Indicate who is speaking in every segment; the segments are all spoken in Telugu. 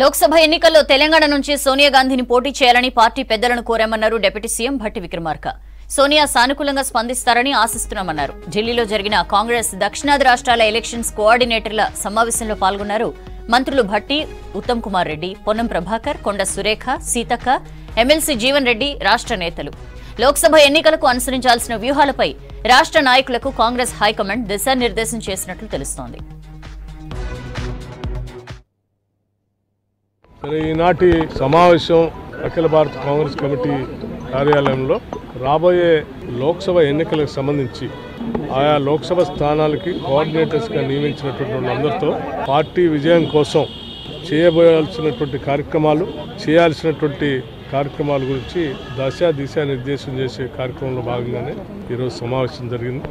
Speaker 1: లోక్సభ ఎన్నికల్లో తెలంగాణ నుంచి సోనియా గాంధీని పోటీ చేయాలని పార్టీ పెద్దలను కోరామన్నారు డిప్యూటీ సీఎం భట్టి విక్రమార్క. సోనియా సానుకూలంగా స్పందిస్తారని ఆశిస్తున్నామన్నారు. ఢిల్లీలో జరిగిన కాంగ్రెస్ దక్షిణాది రాష్ట్రాల ఎలక్షన్స్ కోఆర్డినేటర్ల సమావేశంలో పాల్గొన్నారు మంత్రులు భట్టి, ఉత్తమ్ కుమార్ రెడ్డి, పొన్నం ప్రభాకర్, కొండ సురేఖ, సీతక్క, ఎమ్మెల్సీ జీవన్ రెడ్డి, రాష్ట్ర నేతలు. లోక్సభ ఎన్నికలకు అనుసరించాల్సిన వ్యూహాలపై రాష్ట్ర నాయకులకు కాంగ్రెస్ హైకమాండ్ దిశానిర్దేశం చేసినట్లు తెలుస్తోంది.
Speaker 2: ఈనాటి సమావేశం అఖిల భారత కాంగ్రెస్ కమిటీ కార్యాలయంలో రాబోయే లోక్సభ ఎన్నికలకు సంబంధించి ఆయా లోక్సభ స్థానాలకి కోఆర్డినేటర్స్గా నియమించినటువంటి అందరితో పార్టీ విజయం కోసం చేయబోయాల్సినటువంటి చేయాల్సినటువంటి కార్యక్రమాల గురించి దిశా నిర్దేశం చేసే కార్యక్రమంలో భాగంగానే ఈరోజు సమావేశం జరిగింది.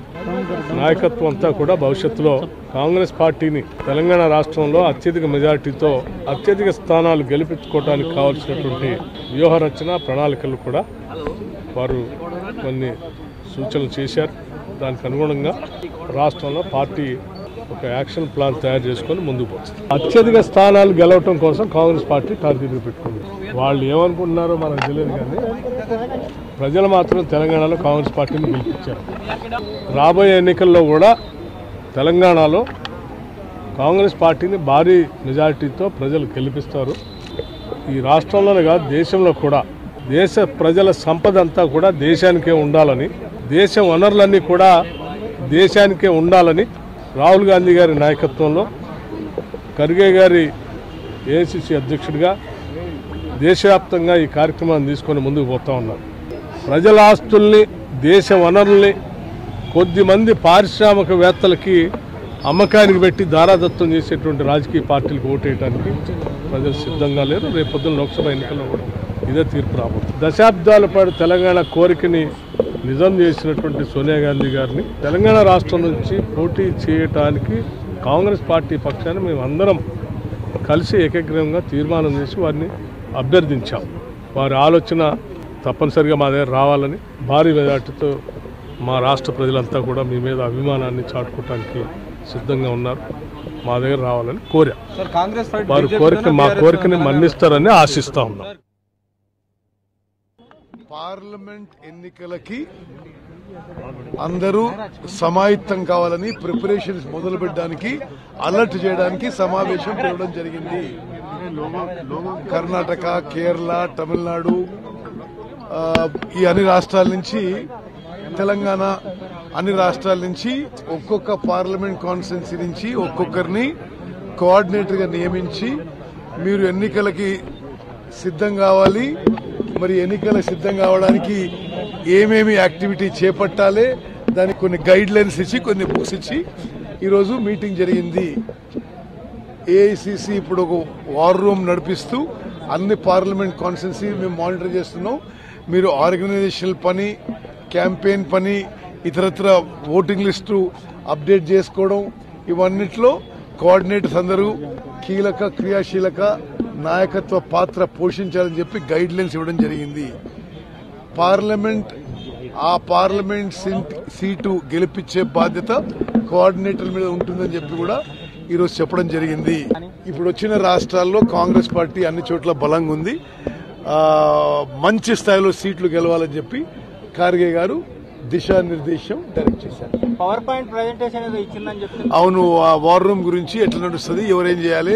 Speaker 2: నాయకత్వం అంతా కూడా భవిష్యత్తులో కాంగ్రెస్ పార్టీని తెలంగాణ రాష్ట్రంలో అత్యధిక మెజార్టీతో అత్యధిక స్థానాలు గెలిపించుకోవడానికి కావాల్సినటువంటి వ్యూహ రచన ప్రణాళికలు కూడా వారు కొన్ని సూచనలు చేశారు. దానికి అనుగుణంగా రాష్ట్రంలో పార్టీ ఒక యాక్షన్ ప్లాన్ తయారు చేసుకొని ముందుకు పోతుంది. అత్యధిక స్థానాలు గెలవటం కోసం కాంగ్రెస్ పార్టీ టార్గెట్ పెట్టుకుంది. వాళ్ళు ఏమనుకుంటున్నారో మనకు తెలియదు, కానీ ప్రజలు మాత్రం తెలంగాణలో కాంగ్రెస్ పార్టీని గెలిపించారు. రాబోయే ఎన్నికల్లో కూడా తెలంగాణలో కాంగ్రెస్ పార్టీని భారీ మెజారిటీతో ప్రజలు గెలిపిస్తారు. ఈ రాష్ట్రంలోనే కాదు, దేశంలో కూడా దేశ ప్రజల సంపద అంతా కూడా దేశానికే ఉండాలని, దేశ వనరులన్నీ కూడా దేశానికే ఉండాలని రాహుల్ గాంధీ గారి నాయకత్వంలో ఖర్గే గారి ఏఐసిసి అధ్యక్షుడిగా దేశవ్యాప్తంగా ఈ కార్యక్రమాన్ని తీసుకొని ముందుకు పోతా ఉన్నారు. ప్రజల ఆస్తుల్ని, దేశ వనరుల్ని కొద్దిమంది పారిశ్రామికవేత్తలకి అమ్మకానికి పెట్టి దారాదత్తం చేసేటువంటి రాజకీయ పార్టీలకు ఓటేయడానికి ప్రజలు సిద్ధంగా లేరు. రేపొద్దున లోక్సభ ఎన్నికల్లో కూడా ఇదే తీర్పు రాబోతుంది. దశాబ్దాల పాటు తెలంగాణ కోరికని నిజం చేసినటువంటి సోనియా గాంధీ గారిని తెలంగాణ రాష్ట్రం నుంచి పోటీ చేయటానికి కాంగ్రెస్ పార్టీ పక్షాన్ని మేము అందరం కలిసి ఏకగ్రీవంగా తీర్మానం చేసి వారిని అభ్యర్థించాం. వారి ఆలోచన తప్పనిసరిగా మా దగ్గర రావాలని, భారీ మెజార్టీతో మా రాష్ట్ర ప్రజలంతా కూడా మీ మీద అభిమానాన్ని చాటుకోవటానికి సిద్ధంగా ఉన్నారు. మా దగ్గర రావాలని కోరాం. వారి మా కోరికని మన్నిస్తారని ఆశిస్తా ఉన్నాం.
Speaker 3: పార్లమెంట్ ఎన్నికలకి అందరూ సమాయత్తం కావాలని ప్రిపరేషన్స్ మొదలు పెట్టడానికి, అలర్ట్ చేయడానికి సమావేశం పెట్టడం జరిగింది. కర్ణాటక, కేరళ, తమిళనాడు, ఈ అన్ని రాష్ట్రాల నుంచి, తెలంగాణ అన్ని రాష్ట్రాల నుంచి ఒక్కొక్క పార్లమెంట్ కాన్స్టిట్యున్సీ నుంచి ఒక్కొక్కరిని కోఆర్డినేటర్గా నియమించి మీరు ఎన్నికలకి సిద్ధం కావాలి, మరి ఎన్నికల సిద్ధం కావడానికి ఏమేమి యాక్టివిటీ చేపట్టాలి, దానికి కొన్ని గైడ్ లైన్స్ ఇచ్చి, కొన్ని బుక్స్ ఇచ్చి ఈరోజు మీటింగ్ జరిగింది. ఏఐసిసి ఇప్పుడు ఒక వార్ రూమ్ నడిపిస్తూ అన్ని పార్లమెంట్ కాన్స్టిట్యున్సీ మేము మానిటర్ చేస్తున్నాం. మీరు ఆర్గనైజేషనల్ పని, క్యాంపెయిన్ పని, ఇతరత్ర ఓటింగ్ లిస్టు అప్డేట్ చేసుకోవడం, ఇవన్నిట్లో కోఆర్డినేటర్స్ అందరూ కీలక క్రియాశీలక నాయకత్వ పాత్ర పోషించాలని చెప్పి గైడ్ లైన్స్ ఇవ్వడం జరిగింది. ఆ పార్లమెంట్ సీటు గెలిపించే బాధ్యత కోఆర్డినేటర్ మీద ఉంటుందని చెప్పి కూడా ఈరోజు చెప్పడం జరిగింది. ఇప్పుడు వచ్చిన రాష్ట్రాల్లో కాంగ్రెస్ పార్టీ అన్ని చోట్ల బలంగా ఉంది. మంచి స్థాయిలో సీట్లు గెలవాలని చెప్పి ఖార్గే గారు దిశానిర్దేశం డైరెక్ట్ చేశారు.
Speaker 4: పవర్ పాయింట్ ప్రెజెంటేషన్ ఇచ్చిందని చెప్పి,
Speaker 3: అవును, ఆ వార్ రూమ్ గురించి ఎట్లా నడుస్తుంది, ఎవరేం చేయాలి,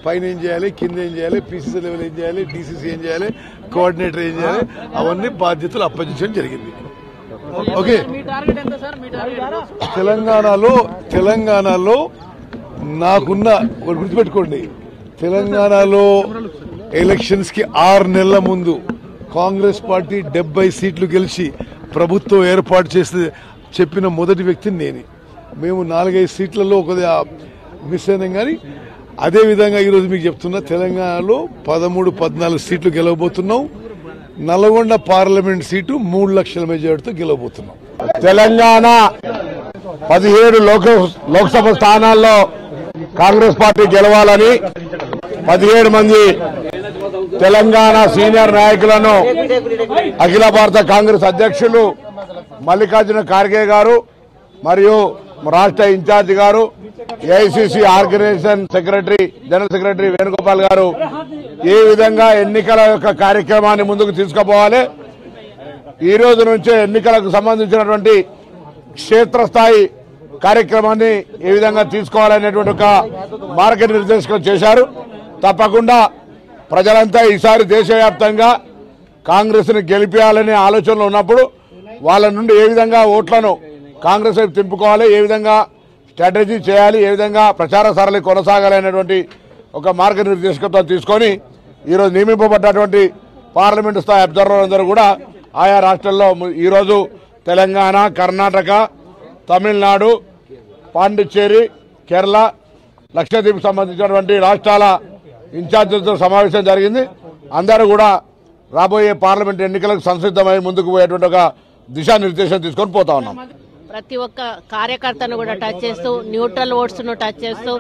Speaker 3: పైన ఏం చేయాలి, కింద ఏం చేయాలి, పీసీసీ లెవెల్ ఏం చేయాలి, డీసీసీ ఏం చేయాలి, కోఆర్డినేటర్ ఏం చేయాలి, అవన్నీ బాధ్యతలు అప్పగించడం జరిగింది. ఓకే, తెలంగాణలో నాకున్న గుర్తుపెట్టుకోండి, తెలంగాణలో ఎలక్షన్స్ కి 6 నెలల ముందు కాంగ్రెస్ పార్టీ 70 సీట్లు గెలిచి ప్రభుత్వం ఏర్పాటు చేసి చెప్పిన మొదటి వ్యక్తిని నేనే. మేము 4-5 సీట్లలో ఒక మిస్ అయినాం, కానీ అదేవిధంగా ఈరోజు మీకు చెప్తున్నా, తెలంగాణలో 13-14 సీట్లు గెలవబోతున్నాం. నల్గొండ పార్లమెంట్ సీటు 3 లక్షల మెజార్టీతో గెలవబోతున్నాం.
Speaker 5: తెలంగాణ 17 లోక్సభ స్థానాల్లో కాంగ్రెస్ పార్టీ గెలవాలని 17 మంది తెలంగాణ సీనియర్ నాయకులను అఖిల భారత కాంగ్రెస్ అధ్యక్షులు మల్లికార్జున ఖార్గే గారు మరియు రాష్ట్ర ఇన్ఛార్జి గారు, AICC organisation secretary, general secretary Venugopal గారు ఏ విధంగా ఎన్నికల యొక్క కార్యక్రమాన్ని ముందుకు తీసుకుపోవాలి, ఈ రోజు నుంచే ఎన్నికలకు సంబంధించినటువంటి క్షేత్రస్థాయి కార్యక్రమాన్ని ఏ విధంగా తీసుకోవాలనేటువంటి ఒక మార్గనిర్దేశకం చేశారు. తప్పకుండా ప్రజలంతా ఈసారి దేశవ్యాప్తంగా కాంగ్రెస్ ని గెలిపించాలనే ఆలోచనలో ఉన్నప్పుడు వాళ్ళ నుండి ఏ విధంగా ఓట్లను కాంగ్రెస్ వైపు తింపుకోవాలి, ఏ విధంగా స్ట్రాటజీ చేయాలి, ఏ విధంగా ప్రచార సరళి కొనసాగాలి అనేటువంటి ఒక మార్గనిర్దేశకత్వం తీసుకొని ఈరోజు నియమింపబడ్డటువంటి పార్లమెంటు స్థాయి అబ్జర్వర్ అందరూ కూడా ఆయా రాష్ట్రాల్లో ఈరోజు తెలంగాణ, కర్ణాటక, తమిళనాడు, పాండిచ్చేరి, కేరళ, లక్షద్వీప్ సంబంధించినటువంటి రాష్ట్రాల ఇన్ఛార్జీలతో సమావేశం జరిగింది. అందరూ కూడా రాబోయే పార్లమెంట్ ఎన్నికలకు సంసిద్ధమై ముందుకు పోయేటువంటి ఒక దిశానిర్దేశం తీసుకొని పోతా ఉన్నాం.
Speaker 6: ప్రతి ఒక్క కార్యకర్తను కూడా టచ్ చేస్తూ, న్యూట్రల్ ఓట్స్ ను టచ్ చేస్తూ,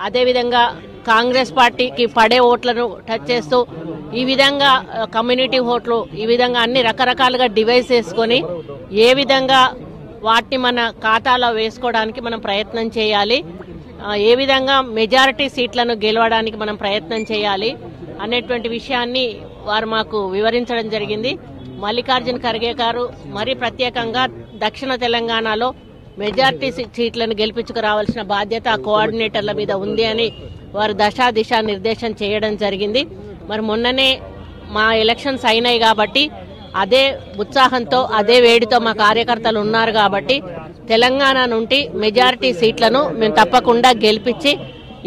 Speaker 6: అదేవిధంగా కాంగ్రెస్ పార్టీకి పడే ఓట్లను టచ్ చేస్తూ, ఈ విధంగా కమ్యూనిటీ ఓట్లు, ఈ విధంగా అన్ని రకరకాలుగా డివైస్ చేసుకొని ఏ విధంగా వాటిని మన ఖాతాలో వేసుకోవడానికి మనం ప్రయత్నం చేయాలి, ఏ విధంగా మెజారిటీ సీట్లను గెలవడానికి మనం ప్రయత్నం చేయాలి అనేటువంటి విషయాన్ని వారు మాకు వివరించడం జరిగింది. మల్లికార్జున ఖర్గే గారు మరీ ప్రత్యేకంగా దక్షిణ తెలంగాణలో మెజార్టీ సీట్లను గెలిపించుకురావాల్సిన బాధ్యత ఆ కోఆర్డినేటర్ల మీద ఉంది అని వారు దిశా నిర్దేశం చేయడం జరిగింది. మరి మొన్ననే మా ఎలక్షన్స్ అయినాయి కాబట్టి అదే ఉత్సాహంతో, అదే వేడితో మా కార్యకర్తలు ఉన్నారు కాబట్టి తెలంగాణ నుండి మెజారిటీ సీట్లను మేము తప్పకుండా గెలిపించి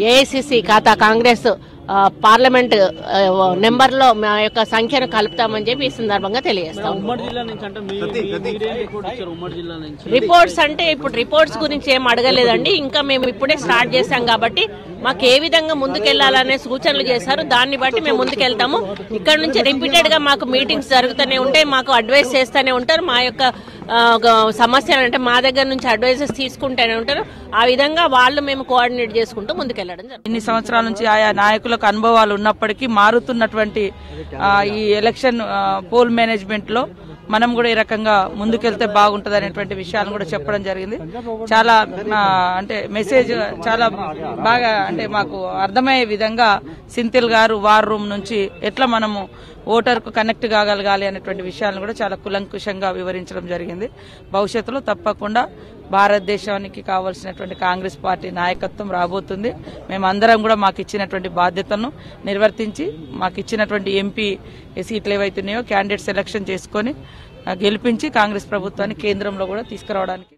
Speaker 6: ఏఐసిసి ఖాతా కాంగ్రెస్ పార్లమెంట్ నెంబర్లో మా యొక్క సంఖ్యను కలుపుతామని చెప్పి ఈ సందర్భంగా తెలియజేస్తాం. రిపోర్ట్స్ అంటే ఇప్పుడు రిపోర్ట్స్ గురించి ఏం అడగలేదండి, ఇంకా మేము ఇప్పుడే స్టార్ట్ చేశాం కాబట్టి మాకు ఏ విధంగా ముందుకెళ్లాలనే సూచనలు చేశారు. దాన్ని బట్టి మేము ముందుకెళ్తాము. ఇక్కడ నుంచి రిపీటెడ్ గా మాకు మీటింగ్స్ జరుగుతూనే ఉంటాయి, మాకు అడ్వైస్ చేస్తూనే ఉంటారు. మా యొక్క సమస్యలు అంటే మా దగ్గర నుంచి అడ్వైజెస్ తీసుకుంటూనే ఉంటారు. ఆ విధంగా వాళ్ళు మేము కోఆర్డినేట్ చేసుకుంటూ ముందుకెళ్లడం జరుగుతుంది.
Speaker 7: ఇన్ని సంవత్సరాల నుంచి ఆయా నాయకులకు అనుభవాలు ఉన్నప్పటికీ మారుతున్నటువంటి ఈ ఎలక్షన్ పోల్ మేనేజ్మెంట్ లో మనం కూడా ఈ రకంగా ముందుకెళ్తే బాగుంటది అనేటువంటి విషయాలను కూడా చెప్పడం జరిగింది. చాలా అంటే మెసేజ్ చాలా బాగా అంటే మాకు అర్థమయ్యే విధంగా సింథిల్ గారు వార్ రూమ్ నుంచి ఎట్లా మనము ఓటర్కు కనెక్ట్ కాగలగాలి అనేటువంటి విషయాలను కూడా చాలా కులంకుశంగా వివరించడం జరిగింది. భవిష్యత్తులో తప్పకుండా భారతదేశానికి కావాల్సినటువంటి కాంగ్రెస్ పార్టీ నాయకత్వం రాబోతుంది. మేమందరం కూడా మాకు ఇచ్చినటువంటి బాధ్యతను నిర్వర్తించి మాకు ఇచ్చినటువంటి ఎంపీ సీట్లు ఏవైతున్నాయో క్యాండిడేట్ సెలక్షన్ చేసుకొని గెలిపించి కాంగ్రెస్ ప్రభుత్వాన్ని కేంద్రంలో కూడా తీసుకురావడానికి